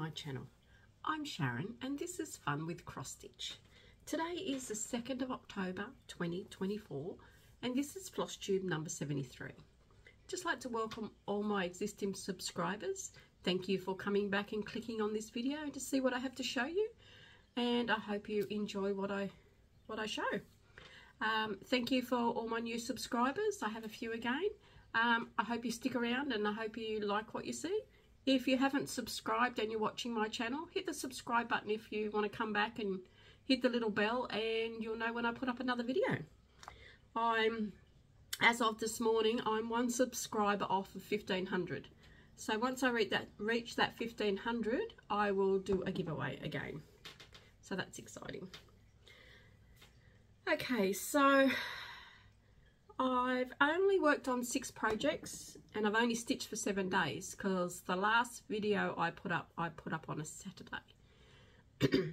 my channel. I'm Sharon and this is Fun with Cross Stitch. Today is the 2nd of October 2024 and this is floss tube number 73. Just like to welcome all my existing subscribers. Thank you for coming back and clicking on this video to see what I have to show you, and I hope you enjoy what I show. Thank you for all my new subscribers. I have a few again. I hope you stick around and I hope you like what you see. If you haven't subscribed and you're watching my channel, hit the subscribe button if you want to come back, and hit the little bell and you'll know when I put up another video. As of this morning, I'm one subscriber off of 1500. So once I reach that 1500, I will do a giveaway again. So that's exciting. Okay, so I've only worked on 6 projects and I've only stitched for 7 days because the last video I put up on a Saturday.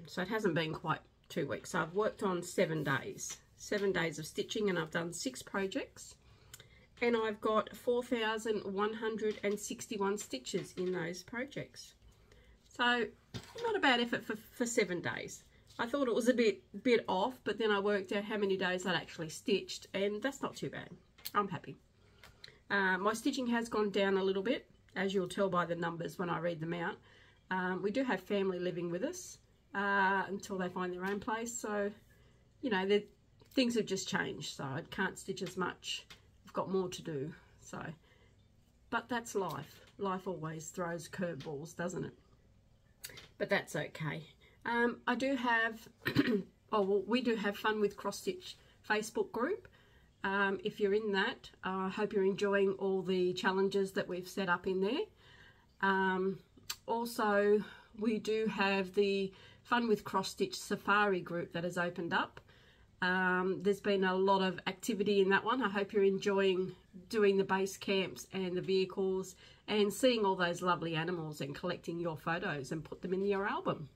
So it hasn't been quite 2 weeks. So I've worked on 7 days. 7 days of stitching, and I've done 6 projects. And I've got 4,161 stitches in those projects. So not a bad effort for 7 days. I thought it was a bit off, but then I worked out how many days I'd actually stitched, and that's not too bad. I'm happy. My stitching has gone down a little bit, as you'll tell by the numbers when I read them out. We do have family living with us until they find their own place, so you know, things have just changed, so I can't stitch as much. I've got more to do, so, but that's life. Life always throws curveballs, doesn't it? But that's okay. I do have, oh, well, we do have Fun with Cross Stitch Facebook group. If you're in that, I hope you're enjoying all the challenges that we've set up in there. Also, we do have the Fun with Cross Stitch Safari group that has opened up. There's been a lot of activity in that one. I hope you're enjoying doing the base camps and the vehicles and seeing all those lovely animals and collecting your photos and put them in your album.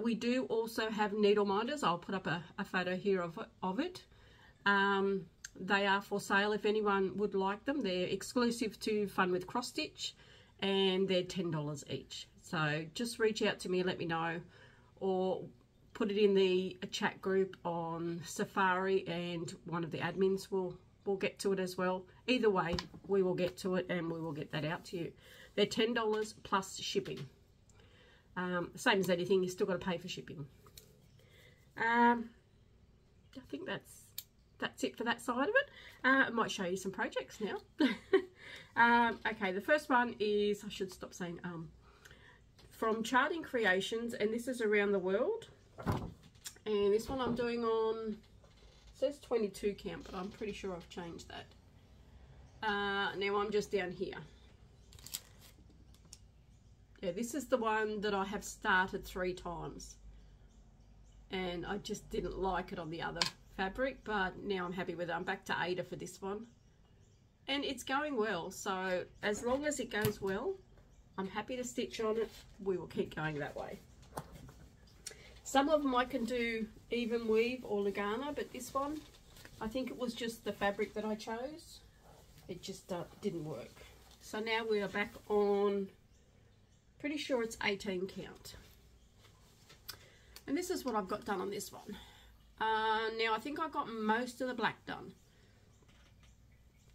We do also have needle minders. I'll put up a photo here of it. They are for sale if anyone would like them. They're exclusive to Fun with Cross Stitch and they're $10 each. So just reach out to me and let me know, or put it in the chat group on Safari and one of the admins will get to it as well. Either way, we will get to it and we will get that out to you. They're $10 plus shipping. Same as anything, you still got to pay for shipping. I think that's it for that side of it. I might show you some projects now. Okay, the first one is, I should stop saying from Charting Creations, and this is around the world. And this one I'm doing on, it says 22 count, but I'm pretty sure I've changed that. Now I'm just down here. Yeah, this is the one that I have started 3 times. And I just didn't like it on the other fabric, but now I'm happy with it. I'm back to Ada for this one. And it's going well, so as long as it goes well, I'm happy to stitch on it. We will keep going that way. Some of them I can do even weave or Lugana, but this one, I think it was just the fabric that I chose. It just didn't work. So now we are back on, pretty sure it's 18 count. And this is what I've got done on this one. Now I think I got most of the black done.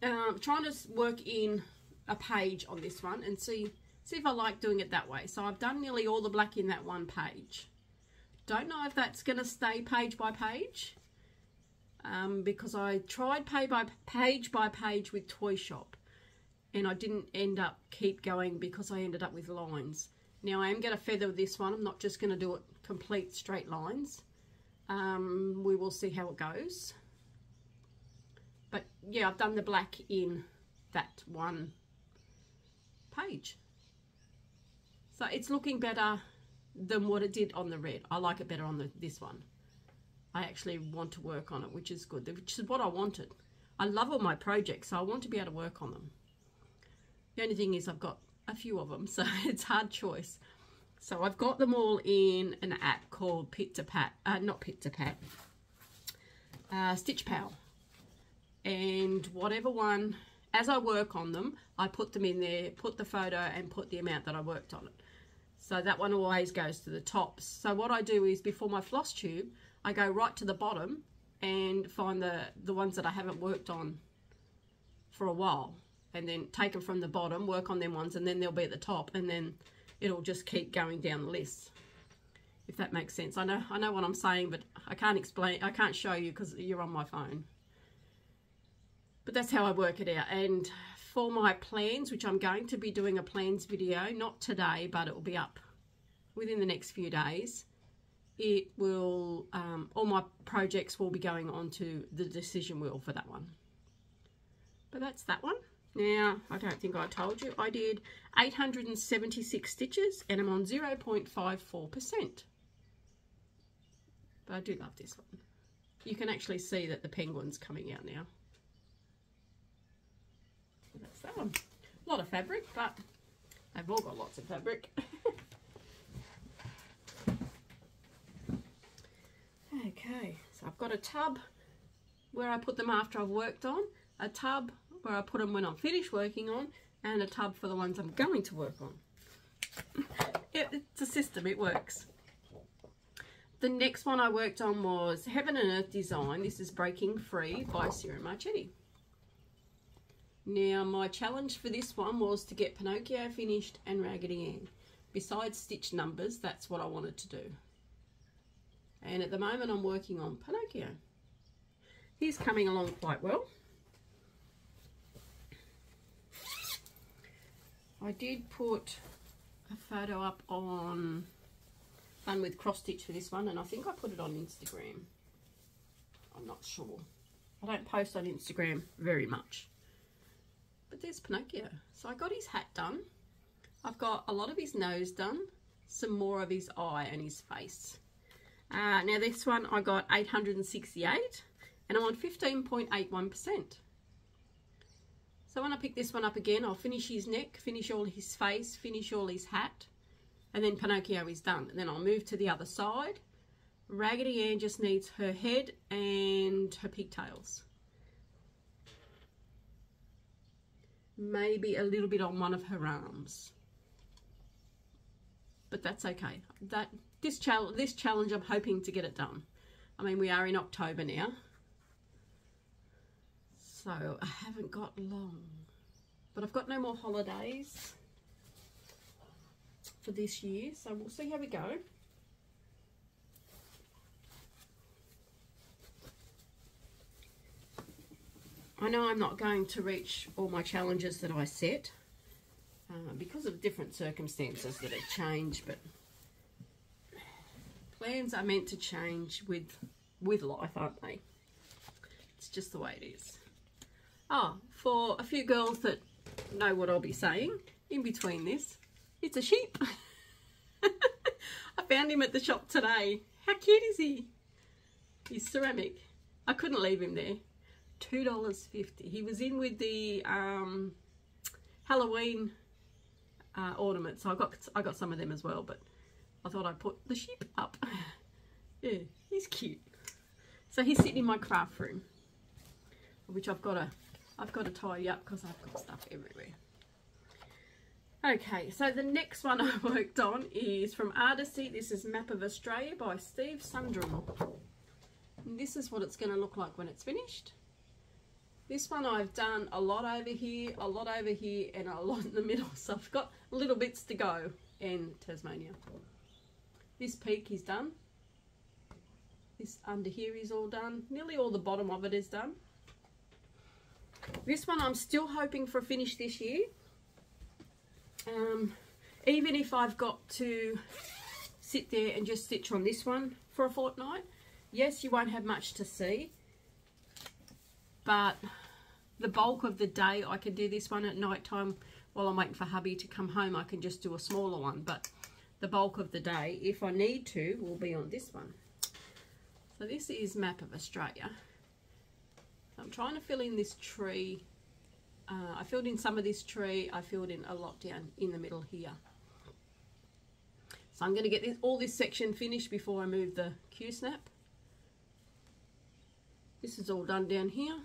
I'm trying to work in a page on this one and see if I like doing it that way. So I've done nearly all the black in that one page. Don't know if that's going to stay page by page, because I tried page by page with Toy Shop and I didn't end up keep going because I ended up with lines. Now I am going to feather this one. I'm not just going to do it complete straight lines. We will see how it goes. But yeah, I've done the black in that one page. So it's looking better than what it did on the red. I like it better on this one. I actually want to work on it, which is good, which is what I wanted. I love all my projects, so I want to be able to work on them. The only thing is I've got a few of them, so it's hard choice. So I've got them all in an app called Stitch Pal. And whatever one, as I work on them, I put them in there, put the photo and put the amount that I worked on it. So that one always goes to the top. So what I do is before my floss tube, I go right to the bottom and find the ones that I haven't worked on for a while, and then take them from the bottom, work on them ones, and then they'll be at the top, and then it'll just keep going down the list, if that makes sense. I know what I'm saying, but I can't explain, I can't show you because you're on my phone. But that's how I work it out. And for my plans, which I'm going to be doing a plans video, not today, but it will be up within the next few days. It will, all my projects will be going onto the decision wheel for that one. But that's that one. Now, I don't think I told you, I did 876 stitches and I'm on 0.54%. But I do love this one. You can actually see that the penguin's coming out now. So that's that one. A lot of fabric, but they've all got lots of fabric. Okay, so I've got a tub where I put them after I've worked on, a tub where I put them when I'm finished working on, and a tub for the ones I'm going to work on. It's a system, it works. The next one I worked on was Heaven and Earth Design. This is Breaking Free by Ciro Marchetti. Now my challenge for this one was to get Pinocchio finished and Raggedy Ann. Besides stitch numbers, that's what I wanted to do. And at the moment I'm working on Pinocchio. He's coming along quite well. I did put a photo up on Fun with Cross Stitch for this one, and I think I put it on Instagram. I'm not sure. I don't post on Instagram very much. But there's Pinocchio. So I got his hat done. I've got a lot of his nose done, some more of his eye and his face. Now this one I got 868 and I'm on 15.81%. So when I pick this one up again, I'll finish his neck, finish all his face, finish all his hat, and then Pinocchio is done. And then I'll move to the other side. Raggedy Ann just needs her head and her pigtails. Maybe a little bit on one of her arms. But that's okay. This challenge, I'm hoping to get it done. I mean, we are in October now. So I haven't got long. But I've got no more holidays for this year. So we'll see how we go. I know I'm not going to reach all my challenges that I set because of different circumstances that have changed, but plans are meant to change with life, aren't they? It's just the way it is. Oh, for a few girls that know what I'll be saying, in between this, it's a sheep. I found him at the shop today. How cute is he? He's ceramic. I couldn't leave him there. $2.50. He was in with the Halloween ornaments. So I got some of them as well, but I thought I'd put the sheep up. Yeah, he's cute. So he's sitting in my craft room, which I've got to tidy up because I've got stuff everywhere. Okay, so the next one I worked on is from Artecy. This is Map of Australia by Steve Sundrum. And this is what it's going to look like when it's finished. This one I've done a lot over here, and a lot in the middle. So I've got little bits to go in Tasmania. This peak is done. This under here is all done. Nearly all the bottom of it is done. This one I'm still hoping for a finish this year. Even if I've got to sit there and just stitch on this one for a fortnight. Yes, you won't have much to see. But the bulk of the day I can do this one at night time while I'm waiting for hubby to come home. I can just do a smaller one, but the bulk of the day, if I need to, will be on this one. So this is Map of Australia. So I'm trying to fill in this tree. I filled in some of this tree. I filled in a lot down in the middle here. So I'm going to get all this section finished before I move the Q-snap. This is all done down here.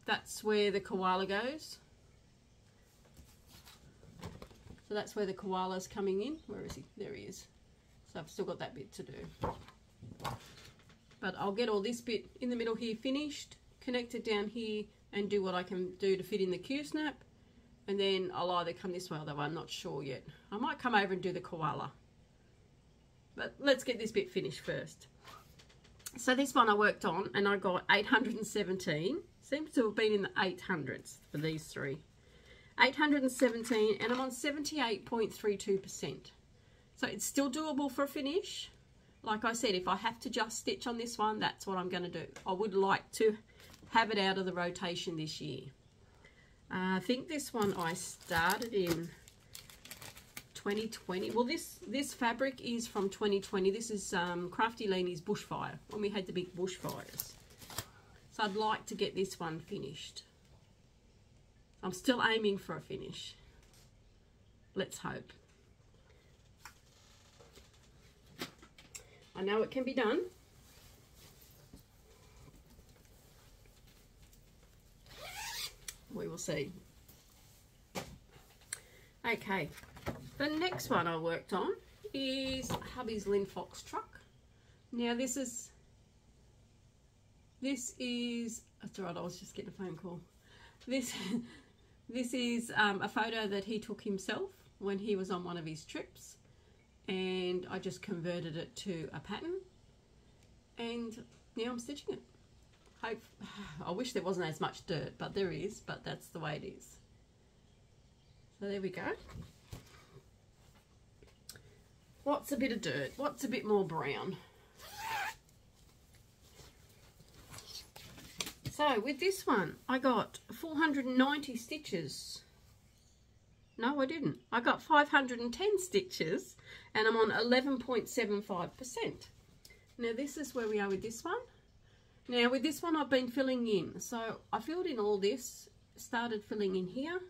That's where the koala goes. So that's where the koala's coming in. Where is he? There he is. So I've still got that bit to do. But I'll get all this bit in the middle here finished, connect it down here, and do what I can do to fit in the Q-snap. And then I'll either come this way, although I'm not sure yet. I might come over and do the koala. But let's get this bit finished first. So this one I worked on and I got 817. Seems to have been in the 800s for these three. 817, and I'm on 78.32%. So it's still doable for a finish. Like I said, if I have to just stitch on this one, that's what I'm going to do. I would like to have it out of the rotation this year. I think this one I started in 2020. Well, this fabric is from 2020. This is Crafty Leanie's bushfire, when we had the big bushfires. So I'd like to get this one finished. I'm still aiming for a finish. Let's hope. I know it can be done. We will see. Okay, the next one I worked on is hubby's Linfox truck. Now this is, that's all right, I was just getting a phone call. This is a photo that he took himself when he was on one of his trips, and I just converted it to a pattern, and now I'm stitching it. I wish there wasn't as much dirt, but there is, but that's the way it is. So there we go. What's a bit of dirt? What's a bit more brown? So with this one, I got 490 stitches. No, I didn't. I got 510 stitches, and I'm on 11.75%. Now this is where we are with this one. Now with this one I've been filling in. So I filled in all this, started filling in here.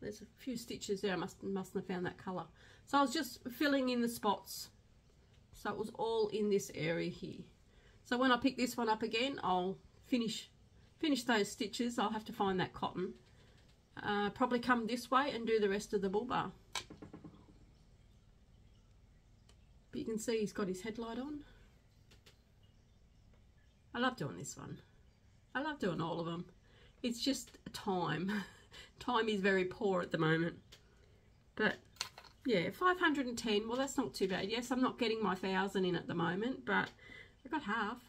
There's a few stitches there, I mustn't have found that colour. So I was just filling in the spots. So it was all in this area here. So when I pick this one up again, I'll finish those stitches. I'll have to find that cotton. Probably come this way and do the rest of the bull bar. But you can see he's got his headlight on. I love doing this one. I love doing all of them. It's just time. Time is very poor at the moment. But yeah, 510, well that's not too bad. Yes, I'm not getting my 1,000 in at the moment, but I got half.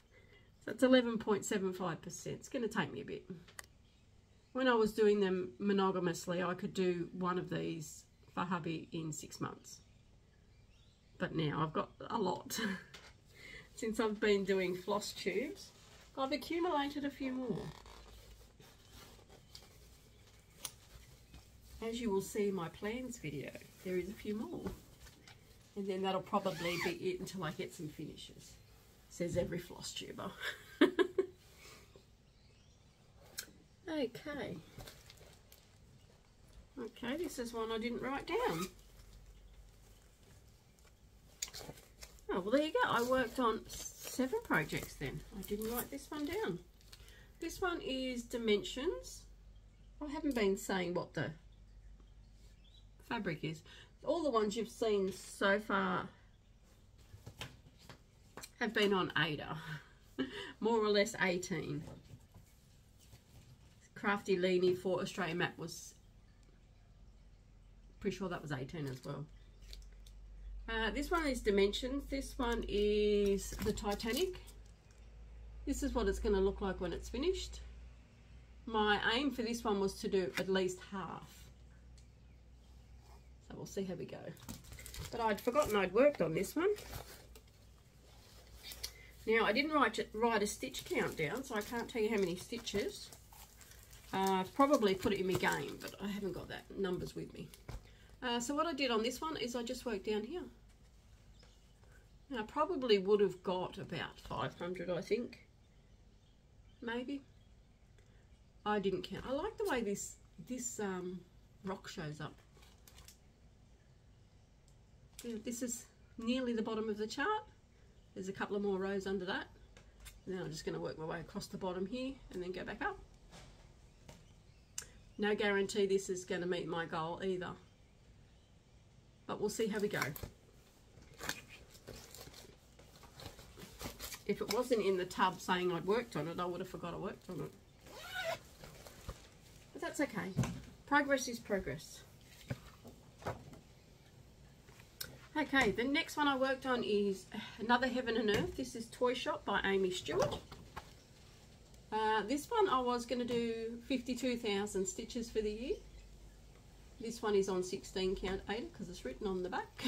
So it's 11.75%. It's going to take me a bit. When I was doing them monogamously, I could do one of these for hubby in 6 months. But now I've got a lot. Since I've been doing floss tubes, I've accumulated a few more. As you will see in my plans video, there is a few more. And then that'll probably be it until I get some finishes. Says every floss tuber. Okay. Okay, this is one I didn't write down. Oh, well there you go. I worked on 7 projects then. I didn't write this one down. This one is dimensions. I haven't been saying what the fabric is. All the ones you've seen so far have been on Ada. More or less 18. Crafty Leanie for Australian Map was, pretty sure that was 18 as well. This one is dimensions. This one is the Titanic. This is what it's going to look like when it's finished. My aim for this one was to do at least half. So we'll see how we go. But I'd forgotten I'd worked on this one. Now I didn't write a stitch count down, so I can't tell you how many stitches. I've probably put it in my game, but I haven't got that numbers with me. So what I did on this one is I just worked down here. And I probably would have got about 500, I think. Maybe. I didn't count. I like the way this rock shows up. Yeah, this is nearly the bottom of the chart. There's a couple of more rows under that. And then I'm just going to work my way across the bottom here and then go back up. No guarantee this is going to meet my goal either. but we'll see how we go. If it wasn't in the tub saying I'd worked on it, I would have forgot I worked on it. But that's okay. Progress is progress. Okay, the next one I worked on is Another Heaven and Earth. This is Toy Shop by Aimee Stewart. This one I was going to do 52,000 stitches for the year. This one is on 16 count 8 because it's written on the back.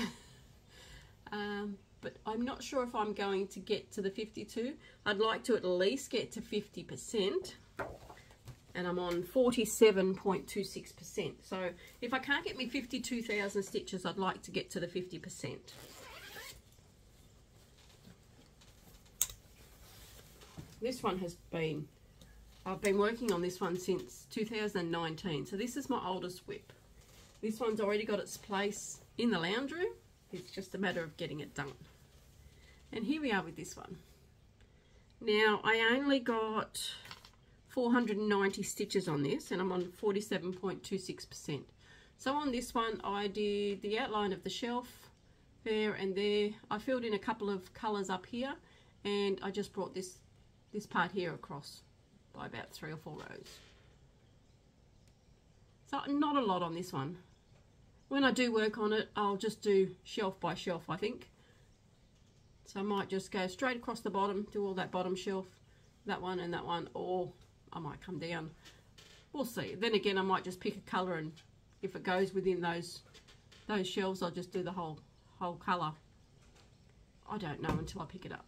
But I'm not sure if I'm going to get to the 52. I'd like to at least get to 50%. And I'm on 47.26%. So if I can't get me 52,000 stitches, I'd like to get to the 50%. This one has been, I've been working on this one since 2019. So this is my oldest WIP. This one's already got its place in the lounge room. It's just a matter of getting it done. And here we are with this one. Now I only got 490 stitches on this, and I'm on 47.26%. So on this one I did the outline of the shelf there and there. I filled in a couple of colours up here, and I just brought this part here across by about 3 or 4 rows. So not a lot on this one. When I do work on it, I'll just do shelf by shelf, I think. So I might just go straight across the bottom, do all that bottom shelf, that one and that one, or I might come down. We'll see. Then again, I might just pick a colour, and if it goes within those shelves, I'll just do the whole colour. I don't know until I pick it up.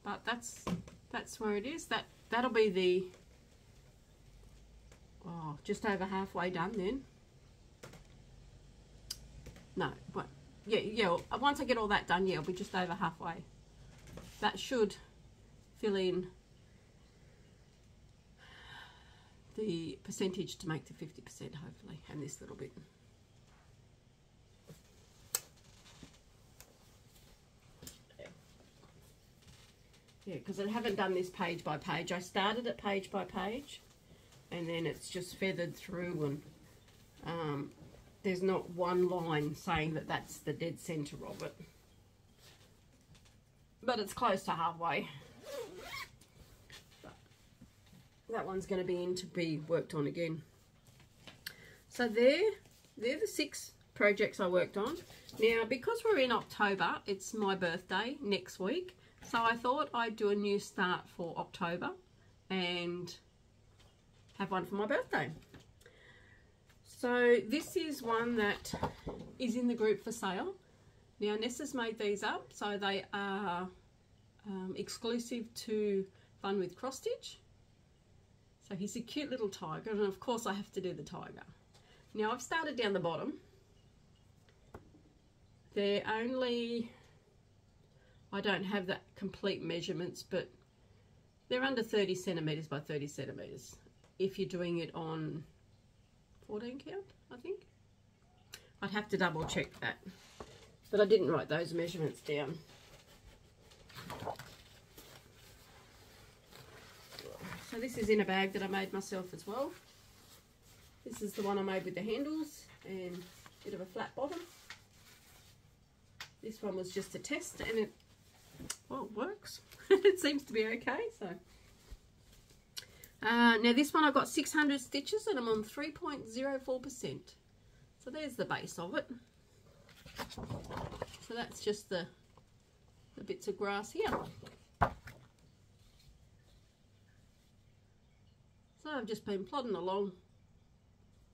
But that's where it is. That'll be the just over halfway done then. No, but yeah. Once I get all that done, yeah, I'll be just over halfway. That should fill in the percentage to make to 50%, hopefully, and this little bit. Yeah, because I haven't done this page by page. I started it page by page, and then it's just feathered through, and there's not one line saying that that's the dead center of it. But it's close to halfway. But that one's going to be in to be worked on again. So they're the 6 projects I worked on. Now, because we're in October, it's my birthday next week. So I thought I'd do a new start for October and have one for my birthday. So this is one that is in the group for sale. Now Nessa's made these up, so they are exclusive to Fun with Cross Stitch. So he's a cute little tiger, and of course I have to do the tiger. Now I've started down the bottom. They're only, I don't have that complete measurements, but they're under 30 centimetres by 30 centimetres if you're doing it on 14 count, I think. I'd have to double check that, but I didn't write those measurements down. So this is in a bag that I made myself as well. This is the one I made with the handles and a bit of a flat bottom. This one was just a test, and it works. It seems to be okay. So now this one I've got 600 stitches and I'm on 3.04%. So there's the base of it. So that's just the bits of grass here. So I've just been plodding along.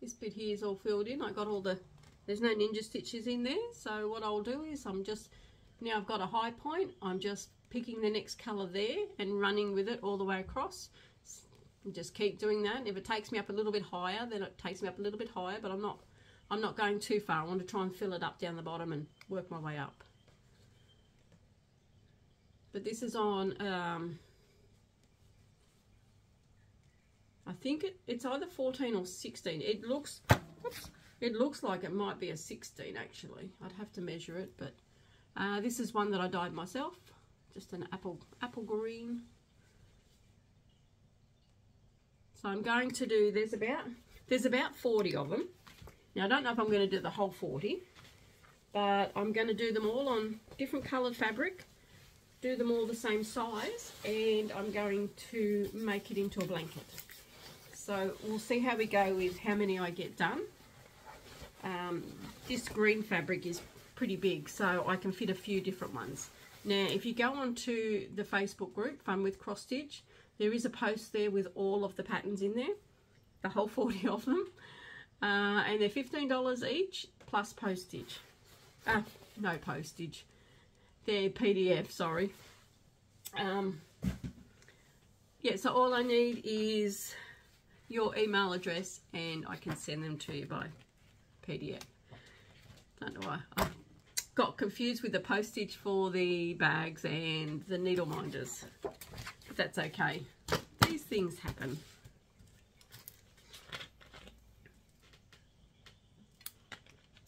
This bit here is all filled in. I got all there's no ninja stitches in there. So what I'll do is now I've got a high point, I'm just picking the next colour there and running with it all the way across. And just keep doing that. If it takes me up a little bit higher, then it takes me up a little bit higher, but I'm not going too far. I want to try and fill it up down the bottom and work my way up. But this is on, I think it's either 14 or 16. It looks like it might be a 16 actually. I'd have to measure it, but this is one that I dyed myself. Just an apple green. So I'm going to do, there's about 40 of them. Now I don't know if I'm going to do the whole 40, but I'm going to do them all on different coloured fabric, do them all the same size, and I'm going to make it into a blanket. So we'll see how we go with how many I get done. This green fabric is pretty big, so I can fit a few different ones. Now, if you go onto the Facebook group, Fun with Cross Stitch, there is a post there with all of the patterns in there, the whole 40 of them, and they're $15 each plus postage. No postage. They're PDF, sorry. Yeah, so all I need is your email address and I can send them to you by PDF. Don't know why. I got confused with the postage for the bags and the needle minders. But that's okay. These things happen.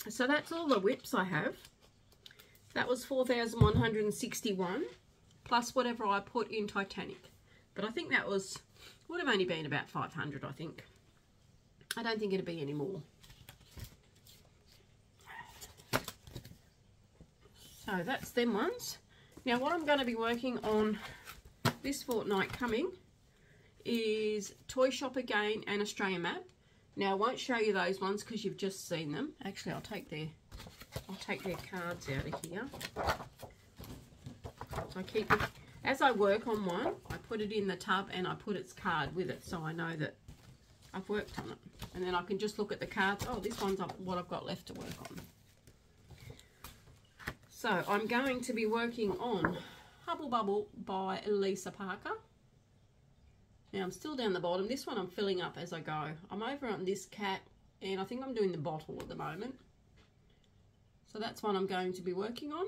So that's all the whips I have. That was 4,161 plus whatever I put in Titanic. But I think that would have only been about 500, I think. I don't think it'd be any more. So that's them ones. Now what I'm going to be working on this fortnight coming is Toy Shop again and Australian Map. Now I won't show you those ones because you've just seen them. Actually, I'll take their cards out of here. So I keep it, as I work on one, I put it in the tub and I put its card with it, so I know that I've worked on it. And then I can just look at the cards. Oh, this one's what I've got left to work on. So I'm going to be working on Hubble Bubble by Lisa Parker. Now I'm still down the bottom. This one I'm filling up as I go. I'm over on this cat and I think I'm doing the bottle at the moment. So that's one I'm going to be working on.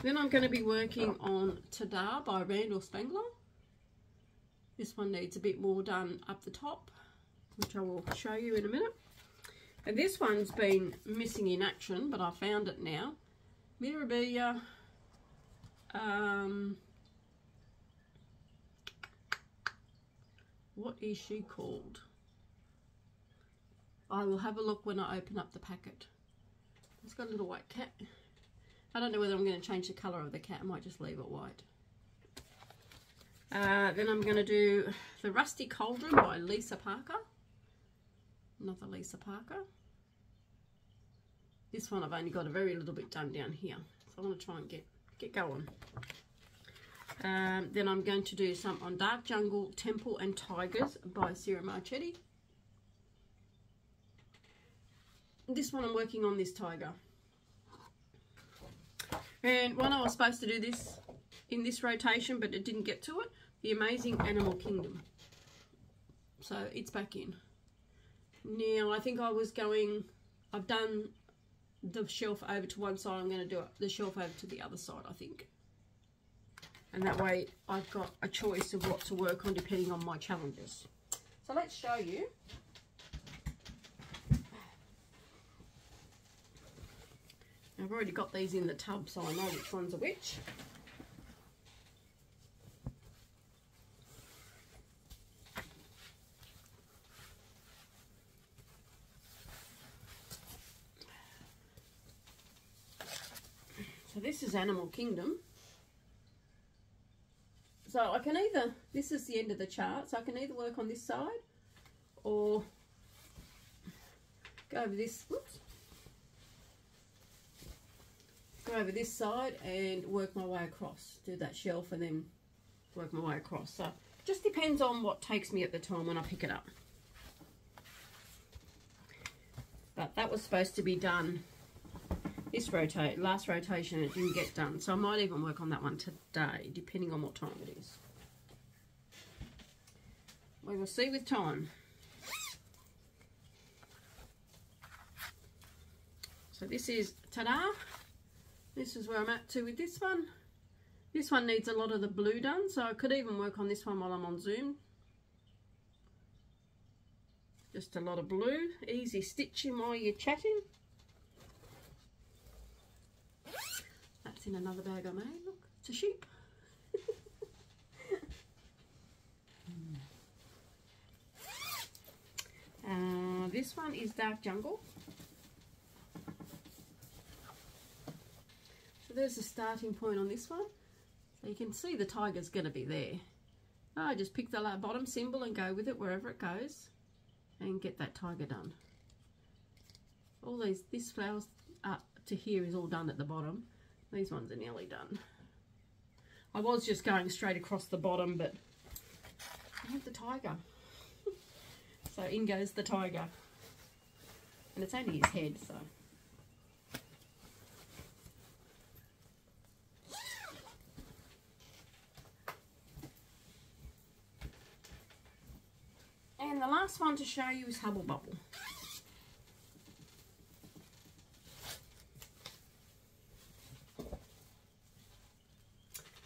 Then I'm going to be working on Tada by Randall Spangler. This one needs a bit more done up the top, which I will show you in a minute. And this one's been missing in action, but I found it now. Mirabilia. What is she called? I will have a look when I open up the packet. It's got a little white cat. I don't know whether I'm going to change the colour of the cat. I might just leave it white. Then I'm going to do The Rusty Cauldron by Lisa Parker. Another Lisa Parker. This one I've only got a very little bit done down here. So I want to try and get going. Then I'm going to do some on Dark Jungle, Temple and Tigers by Ciro Marchetti. This one I'm working on this tiger. And one I was supposed to do this in this rotation, but it didn't get to it. The Amazing Animal Kingdom. So it's back in. Now I think I've done the shelf over to one side. I'm going to do the shelf over to the other side, I think. And that way I've got a choice of what to work on depending on my challenges. So let's show you. I've already got these in the tub, so I know which one's a which. So this is Animal Kingdom. So I can either, this is the end of the chart, so I can either work on this side or go over this, whoops, go over this side and work my way across, do that shelf and then work my way across. So just depends on what takes me at the time when I pick it up. But that was supposed to be done this last rotation, it didn't get done, so I might even work on that one today depending on what time it is. We will see with time. So this is ta-da. This is where I'm at to with this one. This one needs a lot of the blue done, so I could even work on this one while I'm on Zoom. Just a lot of blue, easy stitching while you're chatting. That's in another bag I made. Look, it's a sheep. This one is Dark Jungle. there's the starting point on this one. So you can see the tiger's going to be there. I just pick the bottom symbol and go with it wherever it goes and get that tiger done. All this flowers up to here is all done at the bottom. These ones are nearly done. I was just going straight across the bottom, but I have the tiger. So in goes the tiger. And it's only his head, so. And the last one to show you is Hubble Bubble.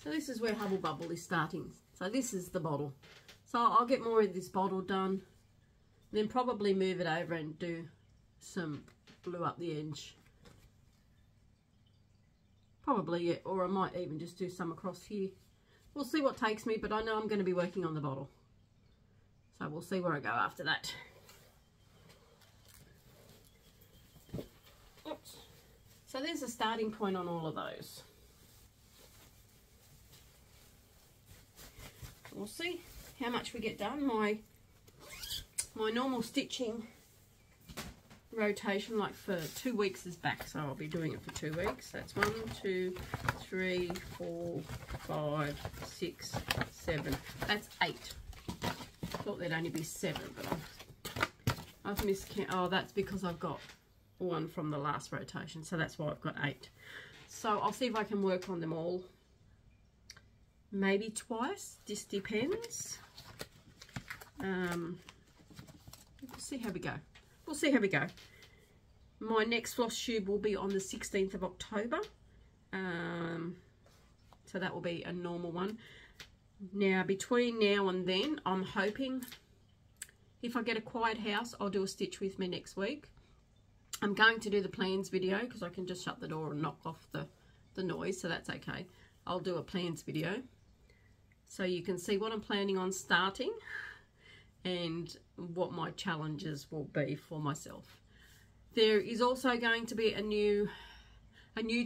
So this is where Hubble Bubble is starting. So this is the bottle. So I'll get more of this bottle done, then probably move it over and do some blue up the edge. Probably, yeah, or I might even just do some across here. We'll see what takes me, but I know I'm going to be working on the bottle. So we'll see where I go after that. Oops. So there's a starting point on all of those. We'll see how much we get done. My normal stitching rotation, like for 2 weeks, is back, so I'll be doing it for 2 weeks. That's 1, 2, 3, 4, 5, 6, 7. That's 8. Thought there'd only be 7, but I've miscounted. Oh, that's because I've got one from the last rotation, so that's why I've got 8. So I'll see if I can work on them all. Maybe twice, just depends. We'll see how we go. We'll see how we go. My next floss tube will be on the 16th of October. So that will be a normal one. Now, between now and then, I'm hoping if I get a quiet house, I'll do a stitch with me next week. I'm going to do the plans video because I can just shut the door and knock off the noise, so that's okay. I'll do a plans video so you can see what I'm planning on starting and what my challenges will be for myself. There is also going to be a new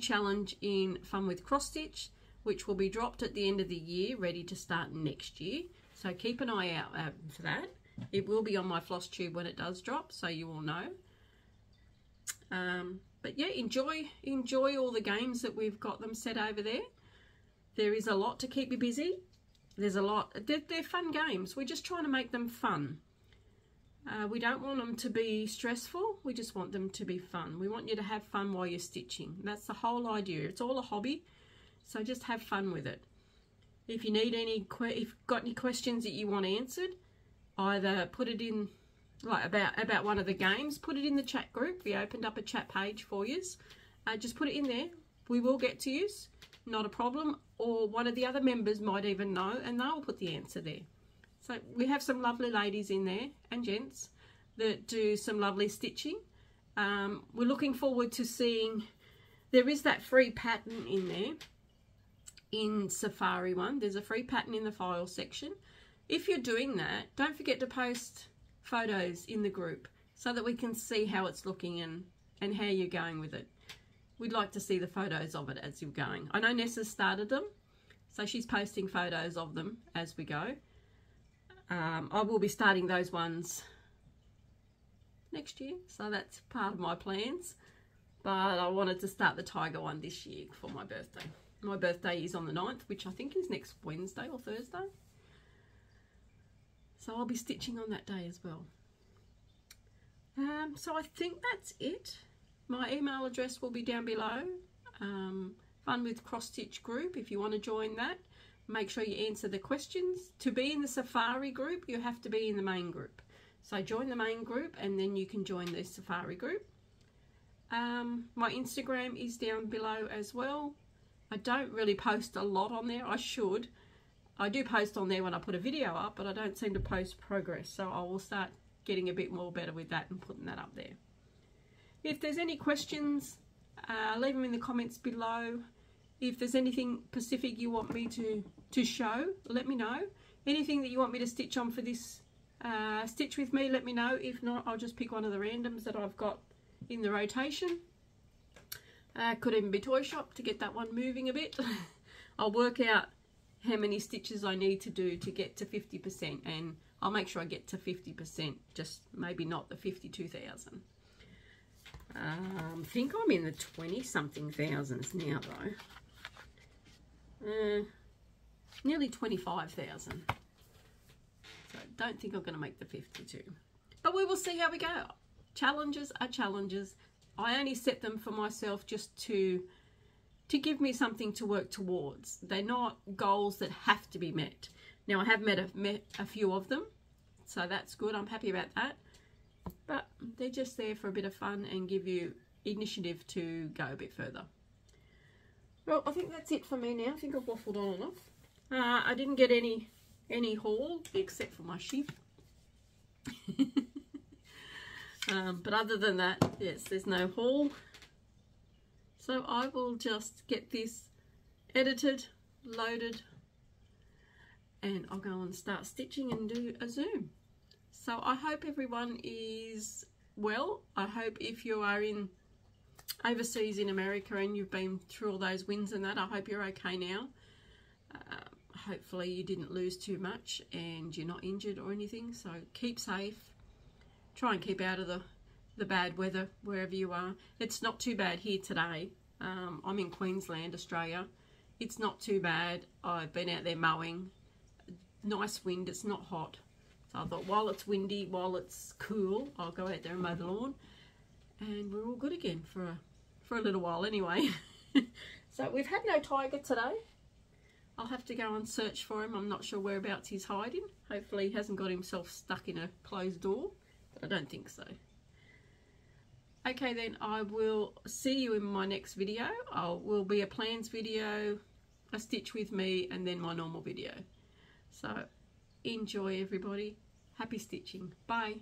challenge in Fun with Cross Stitch, which will be dropped at the end of the year, ready to start next year. So keep an eye out for that. It will be on my floss tube when it does drop, so you will know. But yeah, enjoy all the games that we've got them set over there. There is a lot to keep you busy. There's a lot. They're fun games. We're just trying to make them fun. We don't want them to be stressful. We just want them to be fun. We want you to have fun while you're stitching. That's the whole idea. It's all a hobby, so just have fun with it. If you need if you've got any questions that you want answered, either put it in, like about one of the games, put it in the chat group. We opened up a chat page for you. Just put it in there. We will get to you. Not a problem. Or one of the other members might even know, and they'll put the answer there. So we have some lovely ladies in there, and gents, that do some lovely stitching. We're looking forward to seeing, there is that free pattern in there, in Safari one. There's a free pattern in the file section. If you're doing that, don't forget to post photos in the group so that we can see how it's looking and how you're going with it. We'd like to see the photos of it as you're going. I know Nessa started them, so she's posting photos of them as we go. I will be starting those ones next year, so that's part of my plans. But I wanted to start the tiger one this year for my birthday. My birthday is on the 9th, which I think is next Wednesday or Thursday. So I'll be stitching on that day as well. So I think that's it. My email address will be down below. Fun with Cross Stitch group, if you want to join that. Make sure you answer the questions. To be in the Safari group, you have to be in the main group. So join the main group and then you can join the Safari group. My Instagram is down below as well. I don't really post a lot on there. I should. I do post on there when I put a video up, but I don't seem to post progress. So I will start getting a bit more better with that and putting that up there. If there's any questions, leave them in the comments below. If there's anything specific you want me to show, let me know. Anything that you want me to stitch on for this stitch with me, let me know. If not, I'll just pick one of the randoms that I've got in the rotation. Could even be toy shop to get that one moving a bit. I'll work out how many stitches I need to do to get to 50%, and I'll make sure I get to 50%, just maybe not the 52,000. I think I'm in the 20 something thousands now though. Nearly 25,000. So don't think I'm going to make the 52. But we will see how we go. Challenges are challenges. I only set them for myself just to give me something to work towards. They're not goals that have to be met. Now I have met a few of them, so that's good. I'm happy about that. But they're just there for a bit of fun and give you initiative to go a bit further. Well, I think that's it for me now. I think I've waffled on enough. I didn't get any haul except for my sheep. But other than that, yes, there's no haul. So I will just get this edited, loaded, and I'll go and start stitching and do a zoom. So I hope everyone is well. I hope if you are in overseas in America and you've been through all those winds and that, I hope you're okay now. Hopefully you didn't lose too much and you're not injured or anything. So keep safe. Try and keep out of the bad weather wherever you are. It's not too bad here today. I'm in Queensland, Australia. It's not too bad. I've been out there mowing. Nice wind, it's not hot. So I thought while it's windy, while it's cool, I'll go out there and mow the lawn. And we're all good again for a little while anyway. So we've had no tiger today. I'll have to go and search for him. I'm not sure whereabouts he's hiding. Hopefully he hasn't got himself stuck in a closed door. But I don't think so. Okay then, I will see you in my next video. Will be a plans video, a stitch with me, and then my normal video. So enjoy everybody. Happy stitching. Bye.